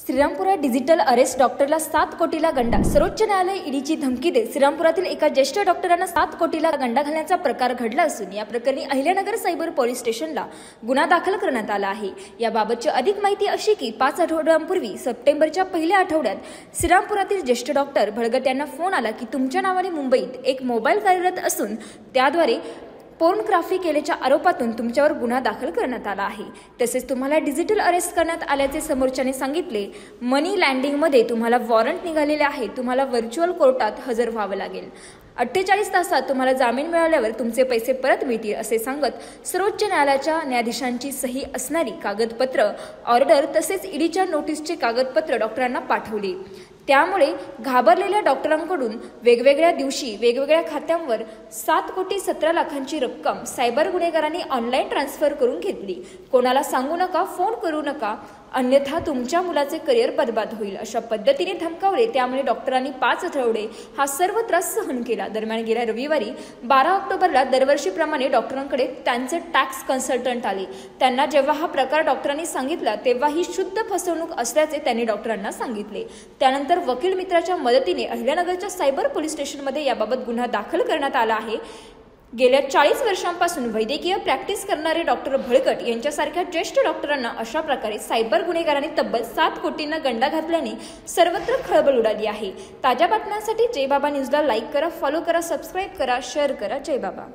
श्रीरामपुरात digital arrest डॉक्टरला 7 कोटीला गंडा। सर्वोच्च न्यायालय ईडीची धमकी देत श्रीरामपुरातील एका ज्येष्ठ डॉक्टरांना 7 कोटीला गंडा घालण्याचा प्रकार घडला असून या प्रकरणी अहिल्यानगर सायबर पोलीस स्टेशनला गुन्हा दाखल करण्यात आला आहे। याबाबतची अधिक माहिती अशी की 5 आठवड्यांपूर्वी सप्टेंबरच्या पहिल्या आठवड्यात श्रीरामपुरातील ज्येष्ठ डॉक्टर भळगट यांना फोन आला की तुमच्या नावाने मुंबईत एक मोबाईल कार्यरत असून त्याद्वारे पोर्नोग्राफी केल्याच्या आरोपातून तुमच्यावर गुन्हा दाखल करण्यात आला आहे। तसेच तुम्हाला डिजिटल अरेस्ट करण्यात आल्याचे समोरच्याने सांगितले। मनी लँडिंगमध्ये तुम्हाला वॉरंट निघालेले आहे, तुम्हाला व्हर्च्युअल कोर्टात हजर व्हावं लागेल। 48 तासात तुम्हाला जामीन मिळाल्यावर तुमचे पैसे परत मिळतील असे सांगत सर्वोच्च न्यायालयाच्या न्यायाधीशांची सही असणारी कागदपत्र, ऑर्डर तसेच ईडीच्या नोटीसचे कागदपत्र डॉक्टरांना पाठवले। त्यामुळे घाबरलेल्या डॉक्टरांकडून वेगवेगळ्या दिवशी वेगवेगळ्या खात्यांवर 7 कोटी 17 लाखांची रक्कम सायबर गुन्हेगारांनी ऑनलाईन ट्रान्सफर करून घेतली। कोणाला सांगू नका, फोन करू नका, अन्यथा तुमच्या मुलाचे करिअर बर्बाद होईल अशा पद्धतीने धमकावले। त्यामुळे डॉक्टरांनी 5 आठवडे हा सर्व त्रास सहन केला। दरम्यान गेल्या रविवारी 12 ऑक्टोबरला दरवर्षीप्रमाणे डॉक्टरांकडे त्यांचे टॅक्स कन्सल्टंट आले। त्यांना जेव्हा हा प्रकार डॉक्टरांनी सांगितला तेव्हा ही शुद्ध फसवणूक असल्याचे त्यांनी डॉक्टरांना सांगितले। त्यानंतर वकील मित्राच्या मदतीने अहिल्यानगरच्या सायबर पोलीस स्टेशनमध्ये याबाबत गुन्हा दाखल करण्यात आला आहे। गेल्या 40 वर्षांपासून वैद्यकीय प्रॅक्टिस करणारे डॉक्टर भळगट यांच्यासारख्या ज्येष्ठ डॉक्टरांना अशा प्रकारे सायबर गुन्हेगारांनी तब्बल 7 कोटींना गंडा घातल्याने सर्वत्र खळबळ उडाली आहे। ताज्या बातम्यांसाठी जय बाबा न्यूजला लाईक करा, फॉलो करा, सबस्क्राईब करा, शेअर करा। जय बाबा।